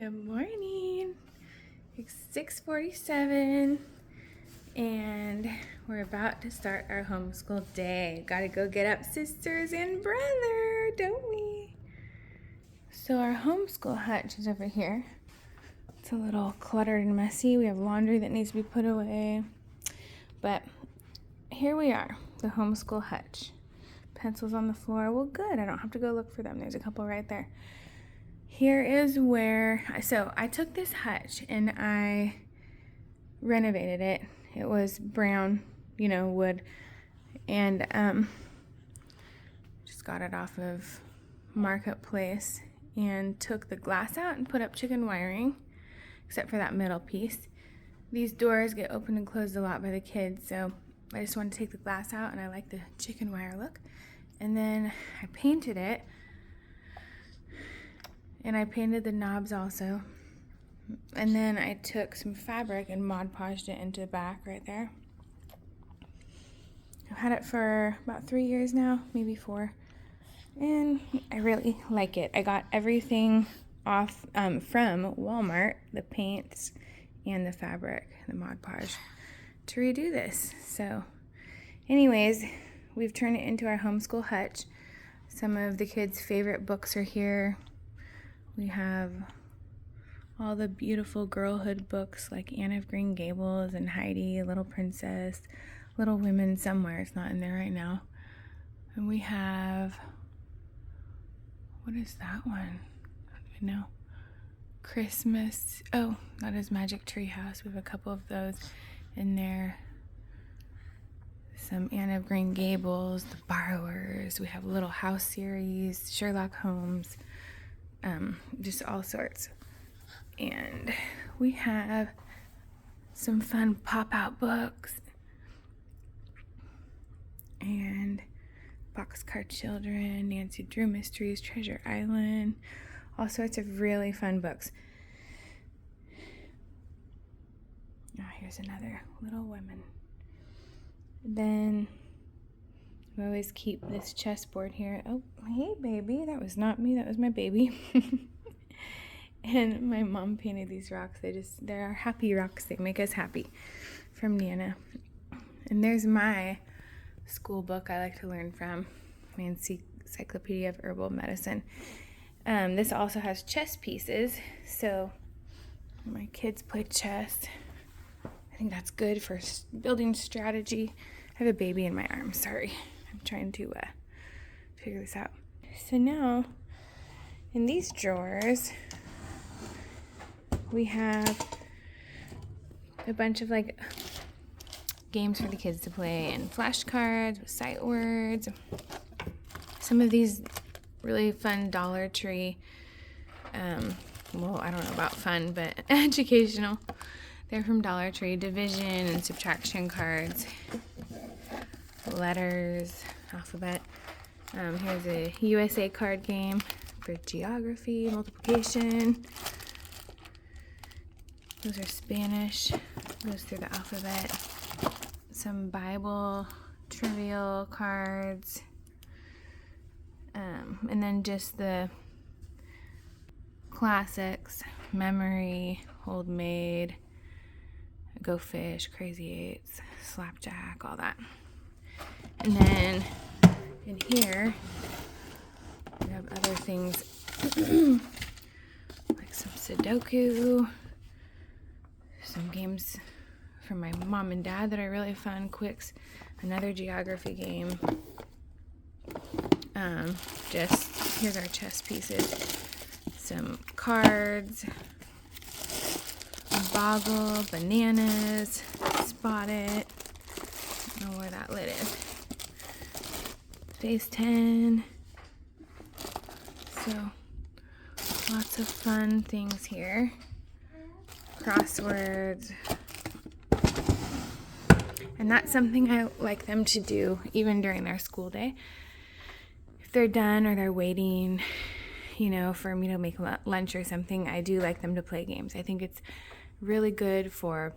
Good morning. It's 6:47 and we're about to start our homeschool day. Gotta go get up sisters and brother, don't we? So our homeschool hutch is over here. It's a little cluttered and messy. We have laundry that needs to be put away. But here we are, the homeschool hutch. Pencils on the floor. Well, good. I don't have to go look for them. There's a couple right there. Here is where, so I took this hutch and I renovated it. It was brown, wood, and just got it off of Marketplace and took the glass out and put up chicken wiring, except for that middle piece. These doors get opened and closed a lot by the kids, so I just wanted to take the glass out, and I like the chicken wire look. And then I painted it. And I painted the knobs also. And then I took some fabric and Mod Podged it into the back right there. I've had it for about 3 years now, maybe 4. And I really like it. I got everything off from Walmart, the paints and the fabric, the Mod Podge, to redo this. So anyways, we've turned it into our homeschool hutch. Some of the kids' favorite books are here. We have all the beautiful girlhood books like Anne of Green Gables and Heidi, Little Princess, Little Women somewhere. It's not in there right now. And we have, what is that one? I don't even know. Christmas. Oh, that is Magic Tree House. We have a couple of those in there. Some Anne of Green Gables, The Borrowers. We have Little House series, Sherlock Holmes. Just all sorts. And we have some fun pop-out books and Boxcar Children, Nancy Drew Mysteries, Treasure Island, all sorts of really fun books. Oh, here's another Little Women. Then we always keep this chessboard here. Oh, hey, baby. That was not me. That was my baby. And my mom painted these rocks. They're happy rocks. They make us happy, from Nana. And there's my school book I like to learn from, my Encyclopedia of Herbal Medicine. This also has chess pieces. So my kids play chess. I think that's good for building strategy. I have a baby in my arms. Sorry. I'm trying to figure this out. So now, in these drawers, we have a bunch of games for the kids to play and flashcards with sight words. Some of these really fun Dollar Tree, well, I don't know about fun, but educational. They're from Dollar Tree. Division and subtraction cards. Letters, alphabet. Here's a USA card game for geography, multiplication. Those are Spanish. Goes through the alphabet. Some Bible, trivial cards. And then just the classics, memory, old maid, go fish, crazy eights, slapjack, all that. And then in here, we have other things like some Sudoku, some games from my mom and dad that are really fun, Quicks, another geography game. Here's our chess pieces, some cards, Boggle, bananas, Spot It. I don't know where that lid is. Phase 10. So, lots of fun things here. Crosswords. And that's something I like them to do even during their school day. If they're done or they're waiting, for me to make lunch or something, I do like them to play games. I think it's really good for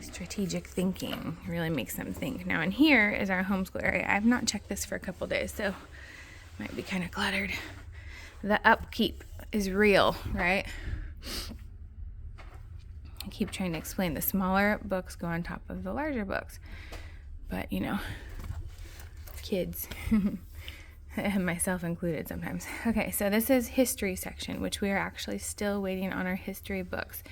strategic thinking. It really makes them think. Now in here is our homeschool area. I've not checked this for a couple days, so it might be kind of cluttered. The upkeep is real, right? I keep trying to explain the smaller books go on top of the larger books. But, you know, kids, myself included sometimes. Okay, so this is history section, which we are actually still waiting on our history books.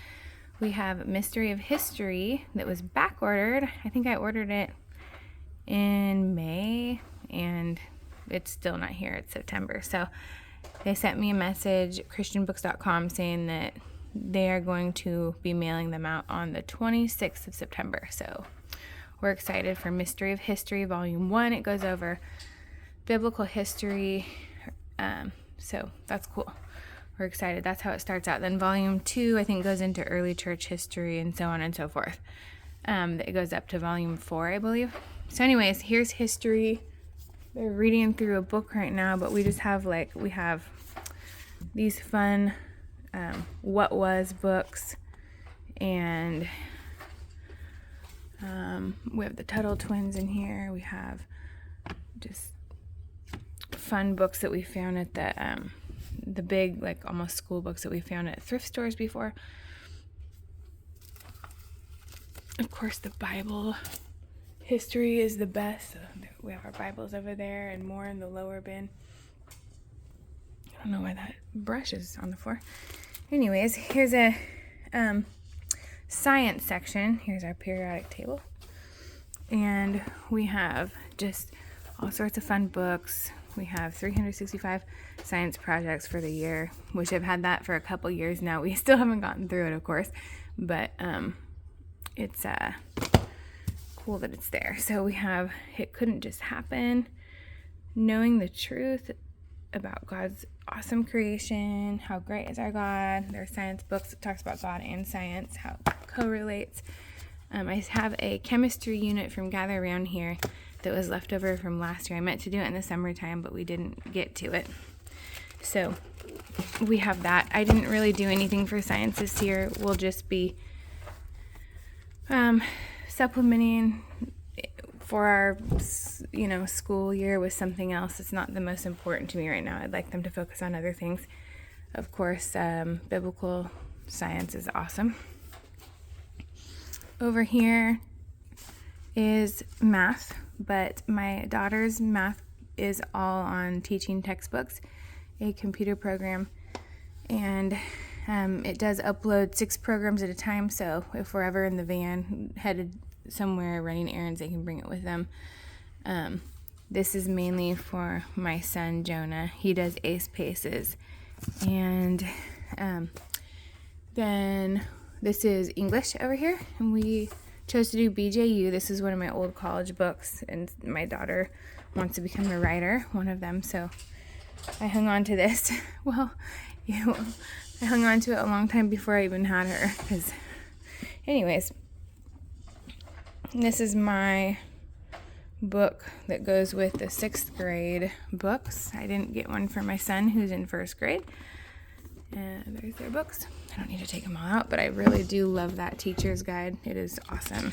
We have Mystery of History that was back ordered. I think I ordered it in May, and it's still not here. It's September. So they sent me a message, christianbooks.com, saying that they are going to be mailing them out on the 26th of September. So we're excited for Mystery of History, Volume 1. It goes over biblical history, so that's cool. We're excited. That's how it starts out. Then Volume 2, I think, goes into early church history and so on and so forth. It goes up to Volume 4, I believe. So anyways, here's history. They're reading through a book right now, but we just have, we have these fun what was books, and we have the Tuttle twins in here. We have just fun books that we found at the big, almost school books that we found at thrift stores before. Of course, the Bible history is the best. So we have our Bibles over there and more in the lower bin. I don't know why that brush is on the floor. Anyways, here's a science section. Here's our periodic table. And we have just all sorts of fun books. We have 365 science projects for the year, which I've had that for a couple years now. We still haven't gotten through it, of course, but it's cool that it's there. So we have It Couldn't Just Happen, Knowing the Truth about God's awesome creation, How Great Is Our God. There are science books that talks about God and science, how it correlates. I have a chemistry unit from Gather Around here that was left over from last year. I meant to do it in the summertime, but we didn't get to it. So we have that. I didn't really do anything for science this year. We'll just be supplementing for our, school year with something else. It's not the most important to me right now. I'd like them to focus on other things. Of course, biblical science is awesome. Over here is math, but my daughter's math is all on teaching textbooks, a computer program, and it does upload 6 programs at a time, so if we're ever in the van headed somewhere running errands, they can bring it with them. This is mainly for my son Jonah. He does Ace Paces. And then this is English over here, and we chose to do BJU. This is one of my old college books, and my daughter wants to become a writer, one of them, so I hung on to this. Well, I hung on to it a long time before I even had her, because anyways, this is my book that goes with the 6th grade books. I didn't get one for my son who's in 1st grade. And there's their books. I don't need to take them all out, but I really do love that teacher's guide. It is awesome.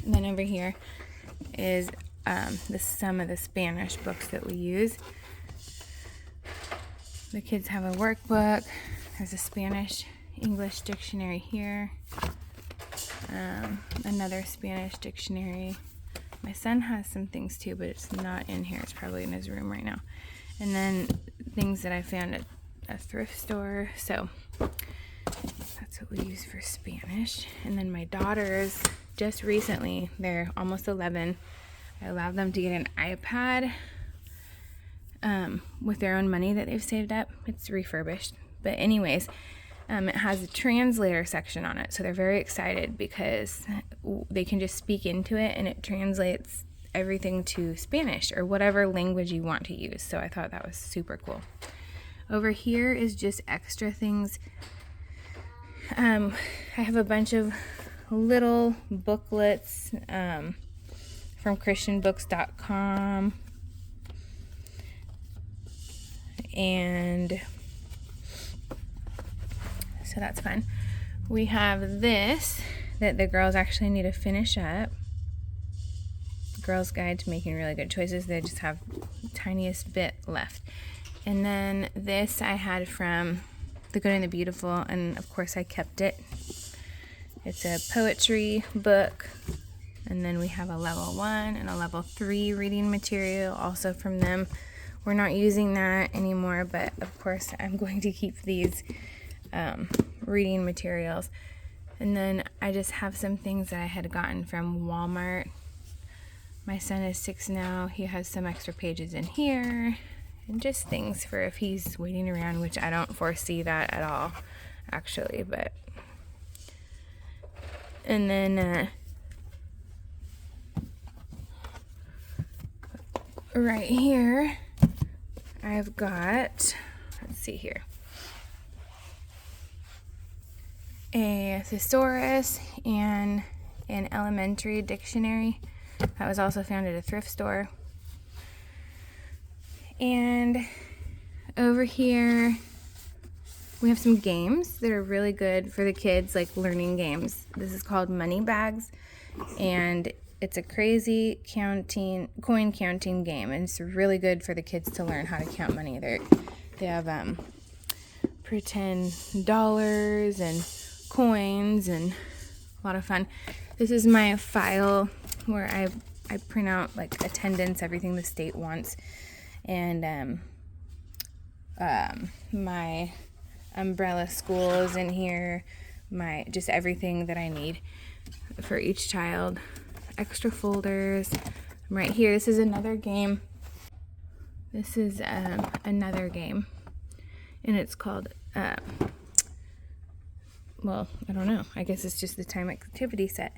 And then over here is some of the Spanish books that we use. The kids have a workbook. There's a Spanish-English dictionary here. Another Spanish dictionary. My son has some things too, but it's not in here. It's probably in his room right now. And then things that I found at a thrift store. So that's what we use for Spanish. And then my daughters, just recently, they're almost 11. I allowed them to get an iPad with their own money that they've saved up. It's refurbished. But anyways, it has a translator section on it. So they're very excited because they can just speak into it and it translates everything to Spanish or whatever language you want to use. So I thought that was super cool. Over here is just extra things. I have a bunch of little booklets from christianbooks.com, and so that's fun. We have this that the girls actually need to finish up. Girls' Guide to Making Really Good Choices. They just have the tiniest bit left. And then this I had from The Good and the Beautiful, and of course I kept it. It's a poetry book. And then we have a level 1 and a level 3 reading material also from them. We're not using that anymore, but of course I'm going to keep these reading materials. And then I just have some things that I had gotten from Walmart. My son is 6 now. He has some extra pages in here. And just things for if he's waiting around, which I don't foresee that at all, actually. But and then right here, I've got, let's see here, a thesaurus and an elementary dictionary that was also found at a thrift store. And over here we have some games that are really good for the kids, like learning games. This is called Money Bags, and it's a crazy coin counting game, and it's really good for the kids to learn how to count money. They have pretend dollars and coins, and a lot of fun. This is my file where I print out like attendance, everything the state wants, and my umbrella school is in here, just everything that I need for each child. Extra folders. Right here, this is another game. This is another game, and it's called well, I don't know. I guess it's just the time activity set.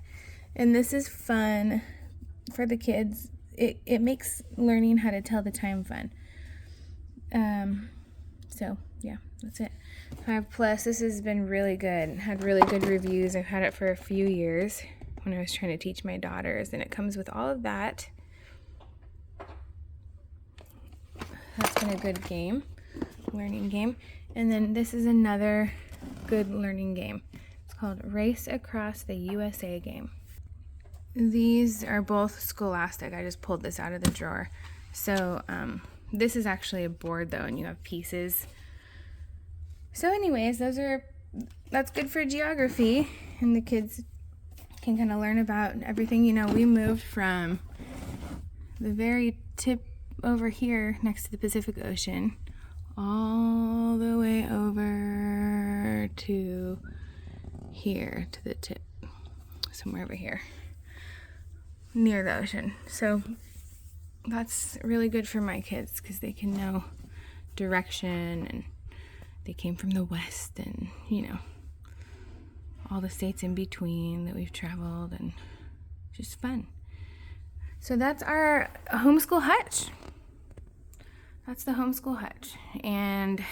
And this is fun for the kids. It makes learning how to tell the time fun. So yeah, that's it. 5+. This has been really good. Had really good reviews. I've had it for a few years when I was trying to teach my daughters, and it comes with all of that. That's been a good game, learning game. And then this is another good learning game. It's called Race Across the USA game. These are both Scholastic. I just pulled this out of the drawer. So this is actually a board though, and you have pieces. So anyways, that's good for geography, and the kids can kind of learn about everything. You know, we moved from the very tip over here next to the Pacific Ocean all the way over to here, to the tip, somewhere over here near the ocean. So that's really good for my kids because they can know direction, and they came from the west, and you know, all the states in between that we've traveled, and just fun. So that's our homeschool hutch. That's the homeschool hutch. And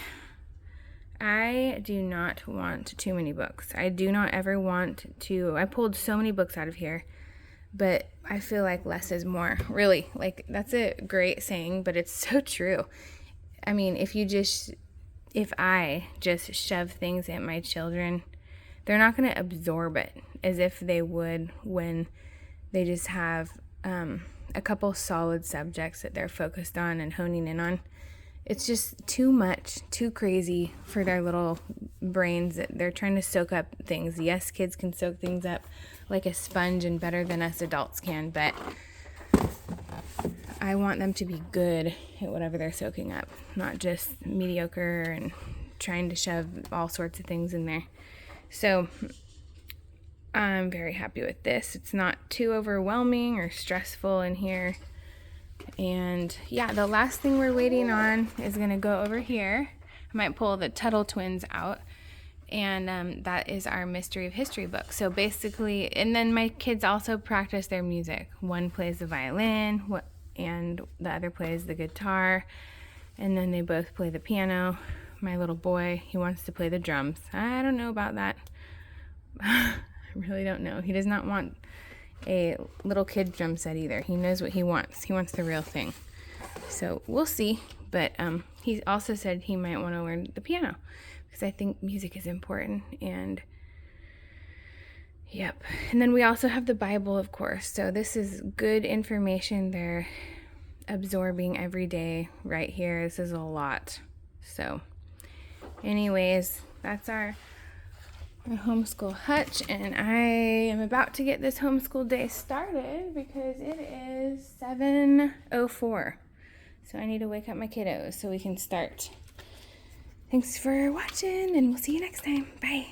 I do not want too many books. I do not ever want to. I pulled so many books out of here, but I feel like less is more. Really, like, that's a great saying, but it's so true. I mean, if I just shove things at my children, they're not going to absorb it as if they would when they just have a couple solid subjects that they're focused on and honing in on. It's just too much, too crazy for their little brains. They're trying to soak up things. Yes, kids can soak things up like a sponge and better than us adults can, but I want them to be good at whatever they're soaking up, not just mediocre and trying to shove all sorts of things in there. So I'm very happy with this. It's not too overwhelming or stressful in here. And yeah, the last thing we're waiting on is going to go over here. I might pull the Tuttle twins out. And that is our Mystery of History book. So basically, and then my kids also practice their music. One plays the violin, and the other plays the guitar. And then they both play the piano. My little boy, he wants to play the drums. I don't know about that. I really don't know. He does not want a little kid drum set either. He knows what he wants. He wants the real thing. So we'll see. But he also said he might want to learn the piano because I think music is important. And yep. And then we also have the Bible, of course. So this is good information there. absorbing every day right here. This is a lot. So anyways, that's our homeschool hutch, and I am about to get this homeschool day started because it is 7:04. So I need to wake up my kiddos so we can start. Thanks for watching, and we'll see you next time. Bye.